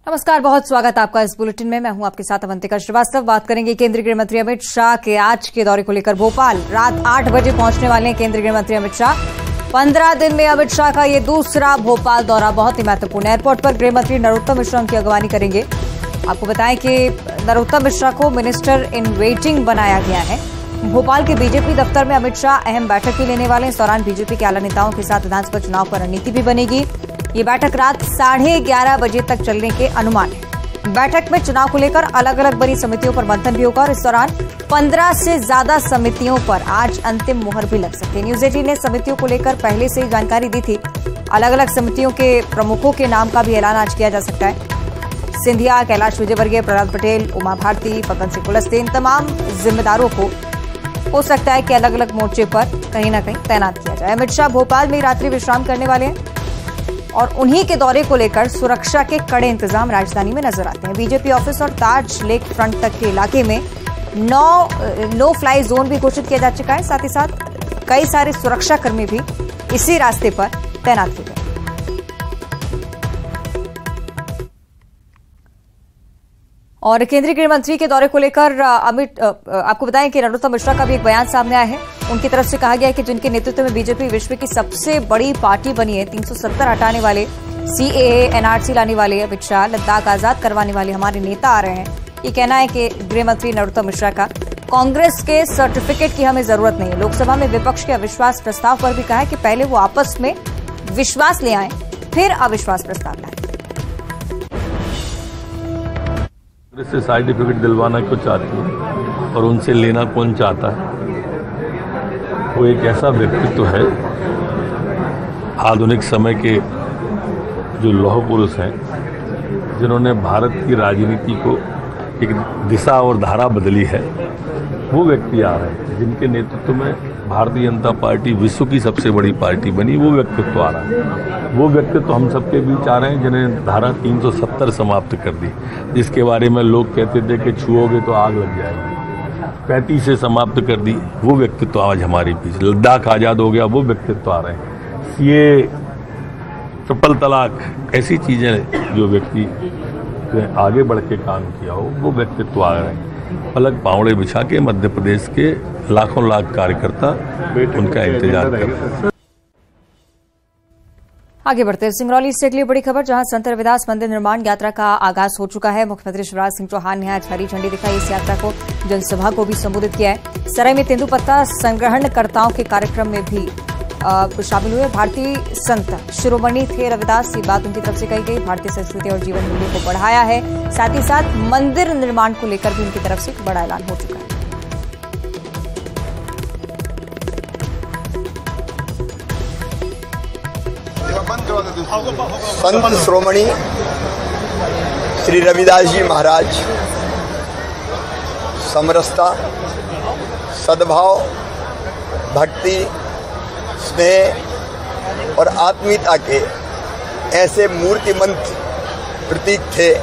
नमस्कार, बहुत स्वागत आपका इस बुलेटिन में। मैं हूं आपके साथ अवंतिका श्रीवास्तव। बात करेंगे केंद्रीय गृह मंत्री अमित शाह के आज के दौरे को लेकर। भोपाल रात 8 बजे पहुंचने वाले हैं केंद्रीय गृह मंत्री अमित शाह। 15 दिन में अमित शाह का ये दूसरा भोपाल दौरा बहुत ही महत्वपूर्ण है। एयरपोर्ट पर गृह मंत्री नरोत्तम मिश्रा की अगवानी करेंगे। आपको बताएं कि नरोत्तम मिश्रा को मिनिस्टर इन वेटिंग बनाया गया है। भोपाल के बीजेपी दफ्तर में अमित शाह अहम बैठक भी लेने वाले हैं। इस दौरान बीजेपी के आला नेताओं के साथ विधानसभा चुनाव पर रणनीति भी बनेगी। ये बैठक रात 11:30 बजे तक चलने के अनुमान है। बैठक में चुनाव को लेकर अलग अलग बड़ी समितियों पर मंथन भी होगा और इस दौरान 15 से ज्यादा समितियों पर आज अंतिम मुहर भी लग सकती है। न्यूज 18 ने समितियों को लेकर पहले से ही जानकारी दी थी। अलग अलग समितियों के प्रमुखों के नाम का भी ऐलान आज किया जा सकता है। सिंधिया, कैलाश विजयवर्गीय, प्रहलाद पटेल, उमा भारती, फग्गन सिंह कुलस्ते, इन तमाम जिम्मेदारों को हो सकता है कि अलग अलग मोर्चे पर कहीं न कहीं तैनात किया जाए। अमित शाह भोपाल में रात्रि विश्राम करने वाले हैं और उन्हीं के दौरे को लेकर सुरक्षा के कड़े इंतजाम राजधानी में नजर आते हैं। बीजेपी ऑफिस और ताज लेक फ्रंट तक के इलाके में नो फ्लाई जोन भी घोषित किया जा चुका है। साथ ही साथ कई सारे सुरक्षाकर्मी भी इसी रास्ते पर तैनात किए गए। और केंद्रीय गृह मंत्री के दौरे को लेकर आपको बताएं कि नरोत्तम मिश्रा का भी एक बयान सामने आया है। उनकी तरफ से कहा गया है कि जिनके नेतृत्व में बीजेपी विश्व की सबसे बड़ी पार्टी बनी है, 370 हटाने वाले, सीएए, एनआरसी लाने वाले अमित शाह, लद्दाख आजाद करवाने वाले हमारे नेता आ रहे हैं। ये कहना है कि गृह मंत्री नरोत्तम मिश्रा का। कांग्रेस के सर्टिफिकेट की हमें जरूरत नहीं है। लोकसभा में विपक्ष के अविश्वास प्रस्ताव पर भी कहा है कि पहले वो आपस में विश्वास ले आए, फिर अविश्वास प्रस्ताव लाए। से सर्टिफिकेट दिलवाना क्यों चाहती है और उनसे लेना कौन चाहता है? वो एक ऐसा व्यक्तित्व है, आधुनिक समय के जो लौह पुरुष हैं, जिन्होंने भारत की राजनीति को एक दिशा और धारा बदली है। वो व्यक्ति आ रहे हैं जिनके नेतृत्व में भारतीय जनता पार्टी विश्व की सबसे बड़ी पार्टी बनी। वो व्यक्तित्व आ रहा है। वो व्यक्तित्व हम सबके बीच आ रहे हैं जिन्हें धारा 370 समाप्त कर दी, जिसके बारे में लोग कहते थे कि छुओगे तो आग लग जाएगी, 35 से समाप्त कर दी। वो व्यक्तित्व आज हमारे बीच। लद्दाख आज़ाद हो गया, वो व्यक्तित्व आ रहे हैं। ये ट्रिपल तलाक, ऐसी चीज़ें जो व्यक्ति आगे बढ़ के काम किया हो, वो व्यक्तित्व आ रहे हैं। पलक पावड़े बिछा के मध्य प्रदेश के लाखों लाख कार्यकर्ता उनका इंतजार कर रहे हैं। आगे बढ़ते हैं सिंगरौली से अगली बड़ी खबर, जहां संत रविदास मंदिर निर्माण यात्रा का आगाज हो चुका है। मुख्यमंत्री शिवराज सिंह चौहान ने आज हरी झंडी दिखाई। इस यात्रा को जनसभा को भी संबोधित किया है। सराय में तेंदुपत्ता संग्रहणकर्ताओं के कार्यक्रम में भी शामिल हुए। भारतीय संत शिरोमणि थे रविदास, ये बात उनकी तरफ से कही गई। भारतीय संस्कृति और जीवन मूल्यों को बढ़ाया है। साथ ही साथ मंदिर निर्माण को लेकर भी उनकी तरफ से एक बड़ा ऐलान हो चुका है। संत शिरोमणि श्री रविदास जी महाराज समरसता, सद्भाव, भक्ति, स्नेह और आत्मीयता के ऐसे मूर्तिमंत प्रतीक थे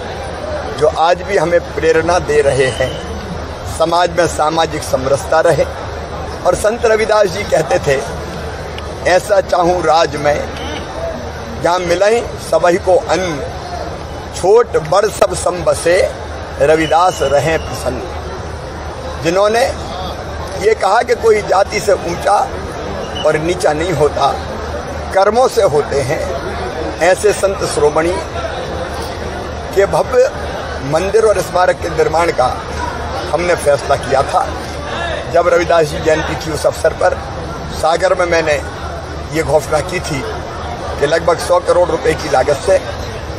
जो आज भी हमें प्रेरणा दे रहे हैं। समाज में सामाजिक समरसता रहे। और संत रविदास जी कहते थे, ऐसा चाहूँ राज में जहाँ मिले सबही को अन्न, छोट बड़ सब सम बसे, रविदास रहें प्रसन्न। जिन्होंने ये कहा कि कोई जाति से ऊंचा और नीचा नहीं होता, कर्मों से होते हैं। ऐसे संत शिरोमणि के भव्य मंदिर और स्मारक के निर्माण का हमने फैसला किया था। जब रविदास जी जयंती थी, उस अवसर पर सागर में मैंने ये घोषणा की थी कि लगभग 100 करोड़ रुपए की लागत से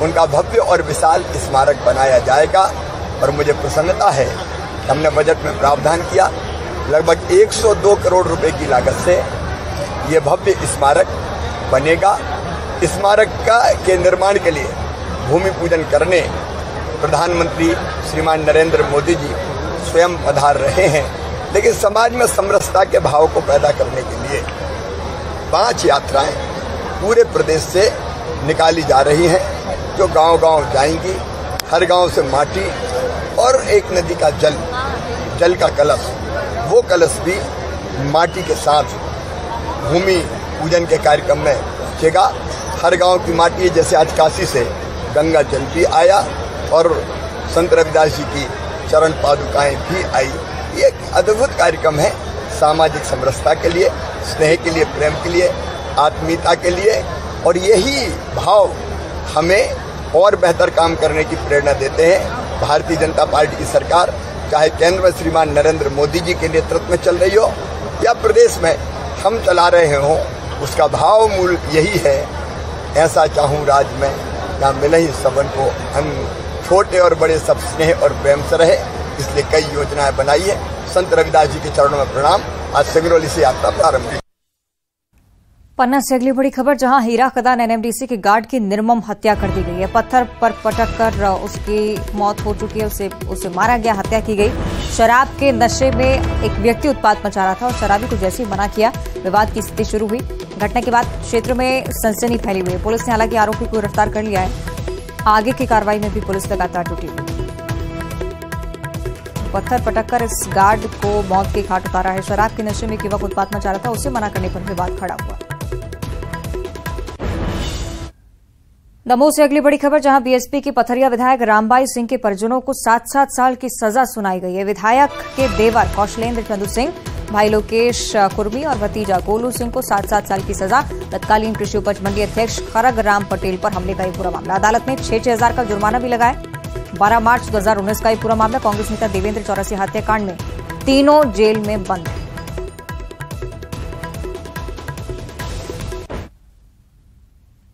उनका भव्य और विशाल स्मारक बनाया जाएगा। और मुझे प्रसन्नता है कि हमने बजट में प्रावधान किया। लगभग 102 करोड़ रुपए की लागत से ये भव्य स्मारक बनेगा। स्मारक के निर्माण के लिए भूमि पूजन करने प्रधानमंत्री श्रीमान नरेंद्र मोदी जी स्वयं पधार रहे हैं। लेकिन समाज में समरसता के भाव को पैदा करने के लिए 5 यात्राएं पूरे प्रदेश से निकाली जा रही हैं, जो गांव-गांव जाएंगी। हर गांव से माटी और एक नदी का जल का कलश, वो कलश भी माटी के साथ भूमि पूजन के कार्यक्रम में पहुँचेगा। हर गांव की माटी, जैसे आज काशी से गंगा जल भी आया, और संत रविदास जी की चरण पादुकाएं भी आई। ये एक अद्भुत कार्यक्रम है सामाजिक समरसता के लिए, स्नेह के लिए, प्रेम के लिए, आत्मीयता के लिए, और यही भाव हमें और बेहतर काम करने की प्रेरणा देते हैं। भारतीय जनता पार्टी की सरकार चाहे केंद्र में श्रीमान नरेंद्र मोदी जी के नेतृत्व में चल रही हो या प्रदेश में हम चला रहे हों, उसका भाव मूल यही है, ऐसा चाहूँ राज में ना मिले ही सबन को, हम छोटे और बड़े सब स्नेह और प्रेम से रहे। इसलिए कई योजनाएं बनाई है। संत रविदास जी के चरणों में प्रणाम। आज सिंगरौली से यात्रा प्रारंभ हुई। पन्ना से अगली बड़ी खबर, जहां हीरा खदान एनएमडीसी के गार्ड की निर्मम हत्या कर दी गई है। पत्थर पर पटक कर उसकी मौत हो चुकी है, उसे मारा गया, हत्या की गई। शराब के नशे में एक व्यक्ति उत्पात मचा रहा था और शराबी को जैसे ही मना किया, विवाद की स्थिति शुरू हुई। घटना के बाद क्षेत्र में सनसनी फैली हुई है। पुलिस ने हालांकि आरोपी को गिरफ्तार कर लिया है। आगे की कार्रवाई में भी पुलिस लगातार जुटी हुई। पत्थर पटककर इस गार्ड को मौत की घाट उतारा है। शराब के नशे में एक युवक उत्पात मचा रहा था, उसे मना करने पर विवाद खड़ा हुआ। दमोह से अगली बड़ी खबर, जहां बीएसपी के पथरिया विधायक रामबाई सिंह के परिजनों को 7-7 साल की सजा सुनाई गई है। विधायक के देवर कौशलेंद्र चंदू सिंह, भाई लोकेश कुर्मी और भतीजा गोलू सिंह को 7-7 साल की सजा। तत्कालीन कृषि उपज मंडी अध्यक्ष खरग राम पटेल पर हमले का ये पूरा मामला। अदालत ने 6-6 हजार का जुर्माना भी लगाया। 12 मार्च 2019 का ये पूरा मामला। कांग्रेस नेता देवेंद्र चौरसिया हत्याकांड में तीनों जेल में बंद हैं।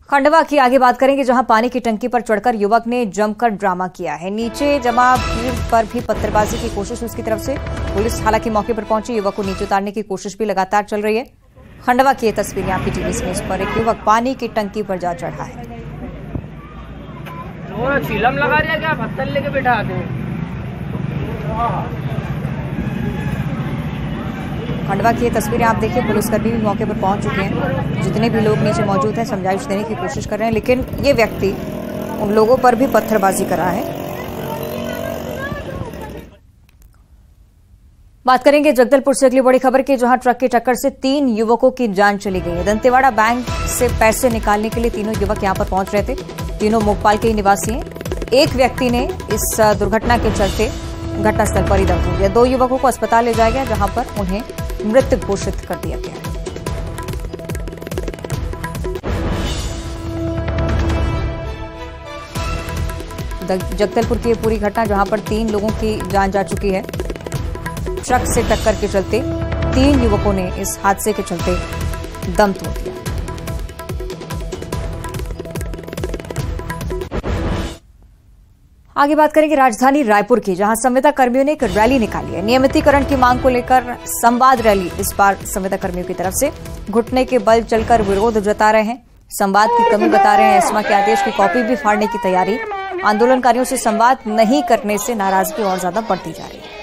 खंडवा की आगे बात करेंगे, जहां पानी की टंकी पर चढ़कर युवक ने जमकर ड्रामा किया है। नीचे जमा भीड़ पर भी पत्थरबाजी की कोशिश उसकी तरफ से। पुलिस हालांकि मौके पर पहुंची, युवक को नीचे उतारने की कोशिश भी लगातार चल रही है। खंडवा की ये तस्वीरें आपकी टीवी स्क्रीन पर। एक युवक पानी की टंकी पर जा चढ़ा है। चिलम लगा दिया क्या, पत्थर लेके बैठा दे। खंडवा की ये तस्वीरें आप देखिए, पुलिसकर्मी भी मौके पर पहुंच चुके हैं। जितने भी लोग नीचे मौजूद हैं समझाइश देने की कोशिश कर रहे हैं, लेकिन ये व्यक्ति उन लोगों पर भी पत्थरबाजी कर रहा है। बात करेंगे जगदलपुर से अगली बड़ी खबर की, जहां ट्रक की टक्कर से 3 युवकों की जान चली गई है। दंतेवाड़ा बैंक से पैसे निकालने के लिए तीनों युवक यहां पर पहुंच रहे थे। तीनों मोगपाल के ही निवासी हैं। एक व्यक्ति ने इस दुर्घटना के चलते घटनास्थल पर ही दम तोड़ दिया। 2 युवकों को अस्पताल ले जाया गया, जहां पर उन्हें मृत घोषित कर दिया गया। जगदलपुर की पूरी घटना, जहां पर 3 लोगों की जान जा चुकी है। ट्रक से टक्कर के चलते 3 युवकों ने इस हादसे के चलते दम तोड़ दिया। आगे बात करेंगे राजधानी रायपुर की, जहां संविदा कर्मियों ने एक रैली निकाली है। नियमितीकरण की मांग को लेकर संवाद रैली इस बार संविदा कर्मियों की तरफ से। घुटने के बल चलकर विरोध जता रहे हैं, संवाद की कमी बता रहे हैं। एस्मा के आदेश की कॉपी भी फाड़ने की तैयारी। आंदोलनकारियों से संवाद नहीं करने से नाराजगी और ज्यादा बढ़ती जा रही है।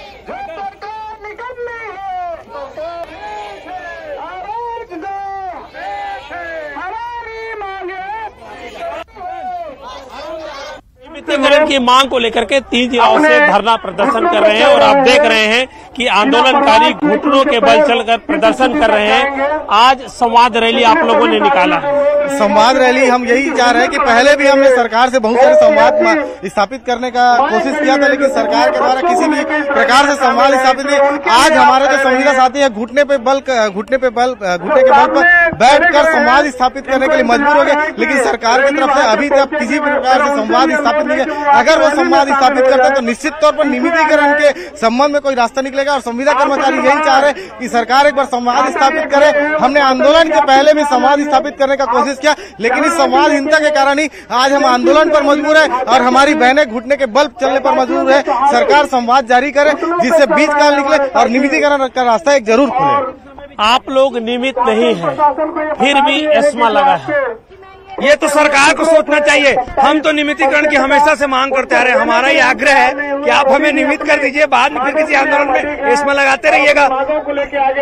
नियमितीकरण की मांग को लेकर के 3 जिलों से धरना प्रदर्शन कर रहे हैं और आप देख रहे हैं कि आंदोलनकारी घुटनों के बल चलकर प्रदर्शन कर रहे हैं। आज संवाद रैली आप लोगों ने निकाला है। संवाद रैली हम यही चाह रहे हैं कि पहले भी हमने सरकार से बहुत सारे संवाद स्थापित करने का कोशिश किया था, लेकिन सरकार के द्वारा किसी भी प्रकार से संवाद स्थापित नहीं। आज हमारे जो संविदा साथी है घुटने के बल पर बैठकर संवाद स्थापित करने के लिए मजबूर हो गए, लेकिन सरकार की तरफ से अभी तक किसी भी प्रकार से संवाद स्थापित नहीं है। अगर वो संवाद स्थापित करते हैं तो निश्चित तौर पर नियमितीकरण के संबंध में कोई रास्ता निकलेगा। और संविदा कर्मचारी यही चाह रहे हैं कि सरकार एक बार संवाद स्थापित करे। हमने आंदोलन के पहले भी संवाद स्थापित करने का कोशिश किया, लेकिन इस संवादहीनता के कारण ही आज हम आंदोलन पर मजबूर है और हमारी बहनें घुटने के बल चलने पर मजबूर है। सरकार संवाद जारी करे जिससे बीच काल निकले और नियमितीकरण का रास्ता एक जरूर खुले। आप लोग नियमित नहीं है, फिर भी एस्मा लगा है। ये तो सरकार को सोचना चाहिए। हम तो नियमितीकरण की हमेशा से मांग करते आ रहे हैं। हमारा ये आग्रह है कि आप हमें नियमित कर दीजिए, बाद में फिर किसी आंदोलन में इसमें लगाते रहिएगा।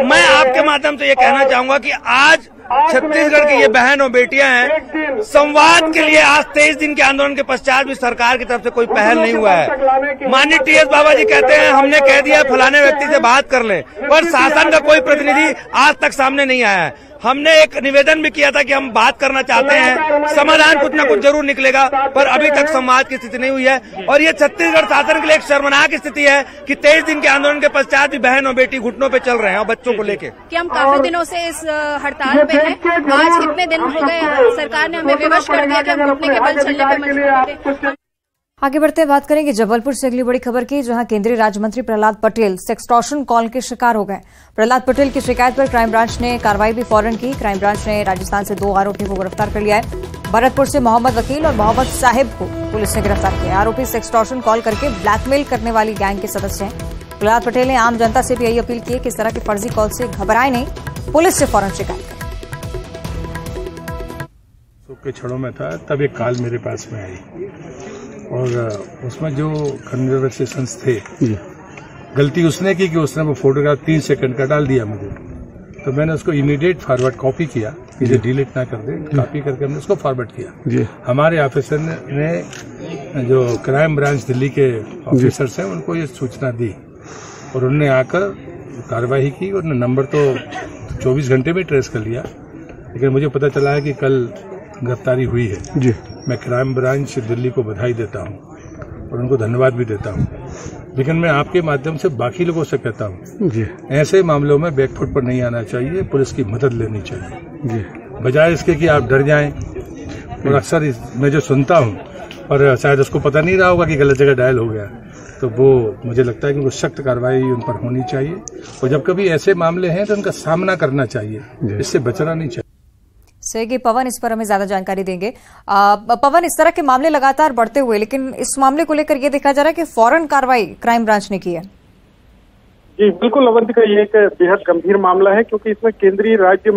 मैं आपके माध्यम से ये कहना चाहूंगा कि आज छत्तीसगढ़ की ये बहन और बेटियां हैं। संवाद के लिए आज 23 दिन के आंदोलन के पश्चात भी सरकार की तरफ से कोई पहल नहीं हुआ है। माननीय टीएस बाबा जी कहते हैं हमने कह दिया फलाने व्यक्ति से बात कर लें, पर शासन का कोई प्रतिनिधि आज तक सामने नहीं आया है। हमने एक निवेदन भी किया था कि हम बात करना चाहते हैं, समाधान कुछ न कुछ जरूर निकलेगा, पर अभी तक संवाद की स्थिति नहीं हुई है। और ये छत्तीसगढ़ शासन के लिए एक शर्मनाक स्थिति है कि 23 दिन के आंदोलन के पश्चात भी बहन और बेटी घुटनों पे चल रहे हैं और बच्चों को लेके कि हम काफी दिनों से इस हड़ताल पे हैं। आज कितने दिन हो गए सरकार ने हमें विवश कर दिया कि हम घुटने के बल चलने पे मजबूर थे। आगे बढ़ते बात करेंगे जबलपुर से अगली बड़ी खबर की, जहां केंद्रीय राज्य मंत्री प्रहलाद पटेल सेक्सटॉर्शन कॉल के शिकार हो गए। प्रहलाद पटेल की शिकायत पर क्राइम ब्रांच ने कार्रवाई भी फौरन की। क्राइम ब्रांच ने राजस्थान से 2 आरोपियों को गिरफ्तार कर लिया है। भरतपुर से मोहम्मद वकील और मोहम्मद साहिब को पुलिस ने गिरफ्तार किया। आरोपी सेक्सटॉर्शन कॉल करके ब्लैकमेल करने वाली गैंग के सदस्य हैं। प्रहलाद पटेल ने आम जनता से भी यही अपील की है कि इस तरह के फर्जी कॉल से घबराए नहीं, पुलिस से फौरन शिकायत करें। के क्षणों में था तब एक कॉल मेरे पास में आई और उसमें जो कन्वर्सेशंस थे, गलती उसने की कि उसने वो फोटोग्राफ 3 सेकंड का डाल दिया मुझे, तो मैंने उसको इमीडिएट फॉरवर्ड कॉपी किया, इसे डिलीट ना कर दे, कॉपी करके हमने उसको फॉरवर्ड किया। हमारे ऑफिसर ने जो क्राइम ब्रांच दिल्ली के ऑफिसर्स हैं उनको ये सूचना दी और उन्होंने आकर कार्रवाई की। उन्होंने नंबर तो 24 घंटे में ट्रेस कर लिया, लेकिन मुझे पता चला है कि कल गिरफ्तारी हुई है जी। मैं क्राइम ब्रांच दिल्ली को बधाई देता हूं और उनको धन्यवाद भी देता हूं, लेकिन मैं आपके माध्यम से बाकी लोगों से कहता हूं जी, ऐसे मामलों में बैकफुट पर नहीं आना चाहिए, पुलिस की मदद लेनी चाहिए जी, बजाय इसके कि आप डर जाएं। और अक्सर मैं जो सुनता हूं, पर शायद उसको पता नहीं रहा होगा कि गलत जगह डायल हो गया, तो वो मुझे लगता है कि वो सख्त कार्रवाई उन पर होनी चाहिए और जब कभी ऐसे मामले हैं तो उनका सामना करना चाहिए, इससे बचना नहीं चाहिए। सही पवन इस पर हमें ज्यादा जानकारी देंगे। पवन, इस तरह के मामले लगातार बढ़ते हुए, लेकिन इस मामले को लेकर यह देखा जा रहा है कि फौरन कार्रवाई क्राइम ब्रांच ने की है। जी बिल्कुल अवंतिका, ये एक बेहद गंभीर मामला है क्योंकि इसमें केंद्रीय राज्य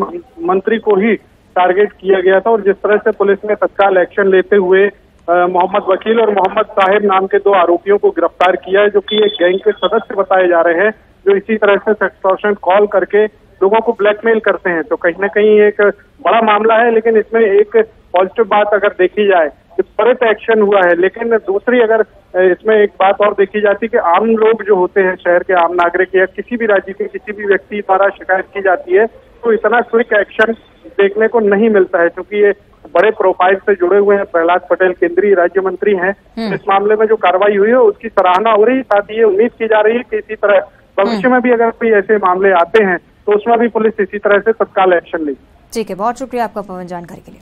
मंत्री को ही टारगेट किया गया था और जिस तरह से पुलिस ने तत्काल एक्शन लेते हुए मोहम्मद वकील और मोहम्मद साहिब नाम के 2 आरोपियों को गिरफ्तार किया है, जो कि एक गैंग के सदस्य बताए जा रहे हैं, जो इसी तरह से सेक्सटॉर्शन कॉल करके लोगों को ब्लैकमेल करते हैं। तो कहीं ना कहीं एक बड़ा मामला है, लेकिन इसमें एक पॉजिटिव बात अगर देखी जाए कि त्वरित एक्शन हुआ है। लेकिन दूसरी अगर इसमें एक बात और देखी जाती है कि आम लोग जो होते हैं, शहर के आम नागरिक या किसी भी राज्य के किसी भी व्यक्ति द्वारा शिकायत की जाती है तो इतना क्विक एक्शन देखने को नहीं मिलता है, क्योंकि ये बड़े प्रोफाइल से जुड़े हुए हैं। प्रहलाद पटेल केंद्रीय राज्य मंत्री हैं। इस मामले में जो कार्रवाई हुई है उसकी सराहना हो रही है, साथ ही ये उम्मीद की जा रही है कि इसी तरह भविष्य में भी अगर कोई ऐसे मामले आते हैं तो उसमें भी पुलिस इसी तरह से तत्काल एक्शन लेगी। ठीक है, बहुत शुक्रिया आपका पवन जानकारी के लिए।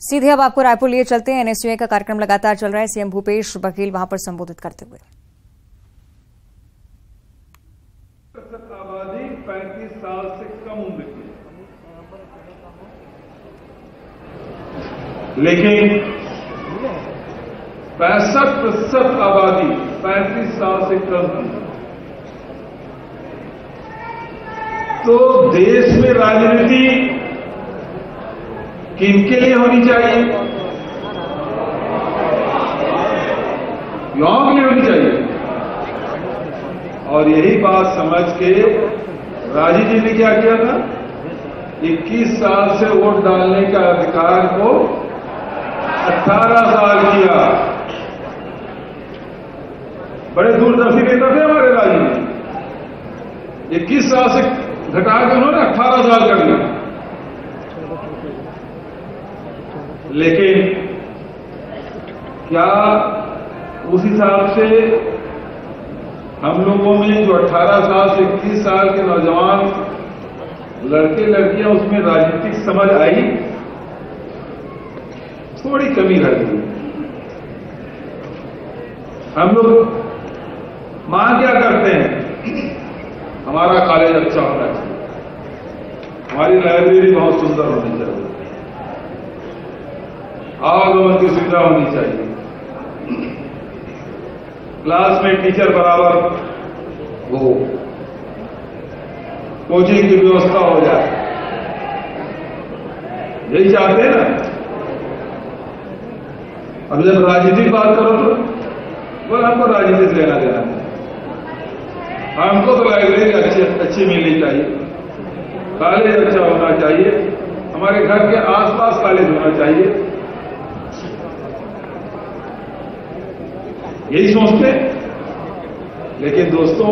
सीधे अब आपको रायपुर लिए चलते हैं। एनएसयूआई का कार्यक्रम लगातार चल रहा है। सीएम भूपेश बघेल वहां पर संबोधित करते हुए, आबादी 35 साल से कम उम्र की, लेकिन 65% आबादी 35 साल से कम है। तो देश में राजनीति किनके लिए होनी चाहिए? युवाओं के लिए होनी चाहिए। और यही बात समझ के राजी जी ने क्या किया था, 21 साल से वोट डालने का अधिकार को 18 साल किया। बड़े दूरदर्शी नेता थे हमारे राजी जी, 21 साल से घटा के उन्होंने 18 साल कर लिया। लेकिन क्या उस हिसाब से हम लोगों में जो 18 साल से 21 साल के नौजवान लड़के लड़कियां उसमें राजनीतिक समझ आई? थोड़ी कमी रह गई। हम लोग मां क्या करते हैं, हमारा कॉलेज अच्छा होना चाहिए, हमारी लाइब्रेरी बहुत सुंदर होनी चाहिए, आवागमन की सुविधा होनी चाहिए, क्लास में टीचर बराबर हो, कोचिंग की व्यवस्था हो जाए, यही चाहते हैं ना। अब जब राजनीतिक बात करो तो वो हमको राजनीति से लेना देना है। हमको तो लाइब्रेरी अच्छी मिलनी चाहिए, कॉलेज अच्छा होना चाहिए, हमारे घर के आसपास कॉलेज होना चाहिए, यही सोचते हैं। लेकिन दोस्तों,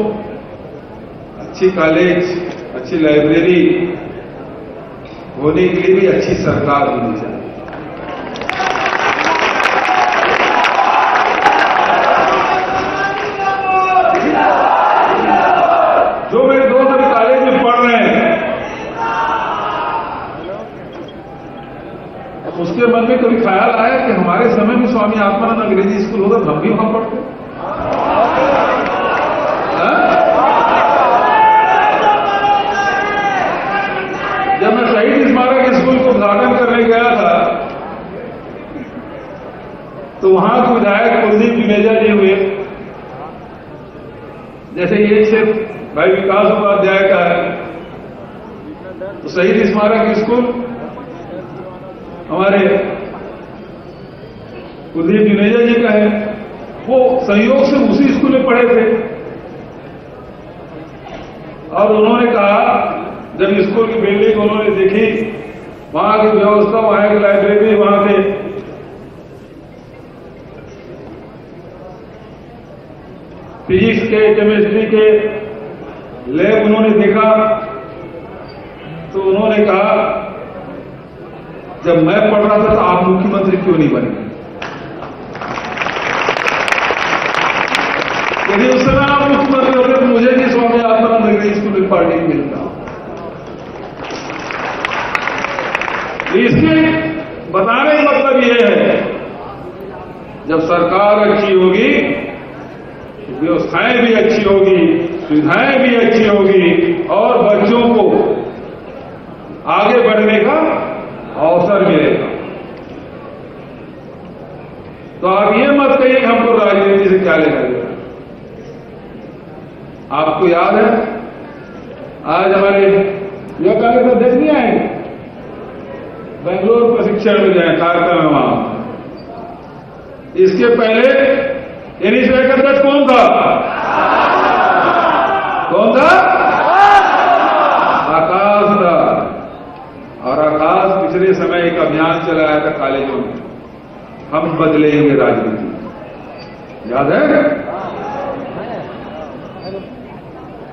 अच्छी कॉलेज, अच्छी लाइब्रेरी होने के लिए भी अच्छी सरकार होनी चाहिए। जो मेरे दोस्त अभी कॉलेज में पढ़ रहे हैं, उसके मन में कभी ख्याल आया कि हमारे समय में स्वामी आत्मानंद अंग्रेजी स्कूल होता तो हम भी वहां पढ़ते? जब मैं शहीद स्मारक स्कूल को उद्घाटन करने गया था तो वहां के विधायक कुलदीप जुनेजा जी हुए। जैसे ये क्षेत्र भाई विकास उपाध्याय का है, तो शहीद स्मारक स्कूल हमारे कुलदीप जुनेजा जी का है। वो संयोग से उसी स्कूल में पढ़े थे और उन्होंने कहा, जब स्कूल की बिल्डिंग उन्होंने देखी, वहां की व्यवस्था, वहां की लाइब्रेरी, वहां के फिजिक्स के, केमिस्ट्री के लैब उन्होंने देखा, तो उन्होंने कहा, जब मैं पढ़ रहा था तो आप मुख्यमंत्री क्यों नहीं बने? यदि उस समय आप मुख्यमंत्री होते तो मुझे भी स्वामी आत्मानंद अंग्रेजी स्कूल में पढ़ने को मिलता। इसके बताने का मतलब यह है, जब सरकार अच्छी होगी, व्यवस्थाएं भी अच्छी होगी, सुविधाएं भी अच्छी होगी और बच्चों को आगे बढ़ने का अवसर मिलेगा। तो आप ये मत कहिए कि हमको राजनीति से क्या लेना देना। आपको याद है, आज हमारे युवा कांग्रेस अध्यक्ष नहीं आएंगे, बेंगलोर प्रशिक्षण में जाए, कार्यक्रम है वहां। इसके पहले एनएसयूआई का अध्यक्ष कौन था? कौन था? आकाश था। और आकाश पिछले समय एक अभियान चलाया था कॉलेजों में, हम बदलेंगे राजनीति। याद है?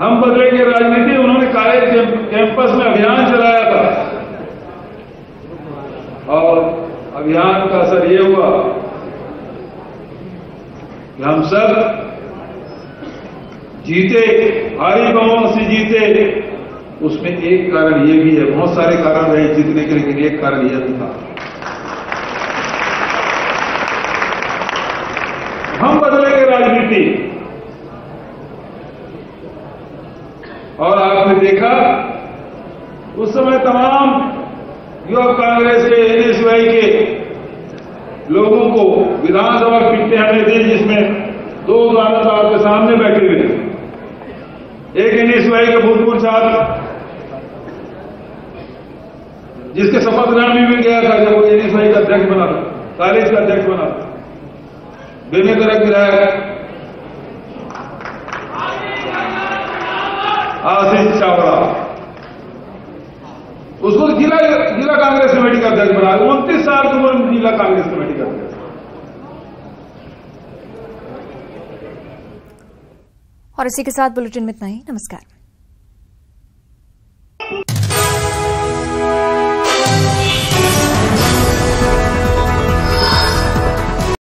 हम बदलेंगे राजनीति। उन्होंने कॉलेज कैंपस में अभियान चलाया था और अभियान का असर ये हुआ कि हम सब जीते, भारी बहुमत से जीते। उसमें एक कारण ये भी है, बहुत सारे कारण रहे जीतने के, लेकिन एक कारण यह भी था, हम बदलेंगे राजनीति। और आपने देखा उस समय तमाम युवा कांग्रेस के, एनएसयूआई के लोगों को विधानसभा टिकटें हमने दी, जिसमें दो उदाहरण आपके सामने बैठे हुए। एक एनएसयूआई के भूतपूर्व छात्र, जिसके शपथ ग्रहण में भी गया था जब वो एनएसयूआई का अध्यक्ष बना था, कॉलेज का अध्यक्ष बना था, बेमेतरक विधायक आशीष चावड़ा, उसको जिला कांग्रेस कमेटी का अध्यक्ष बना। 29 साल की उम्र में जिला कांग्रेस कमेटी का अध्यक्ष। और इसी के साथ बुलेटिन में इतना ही। नमस्कार।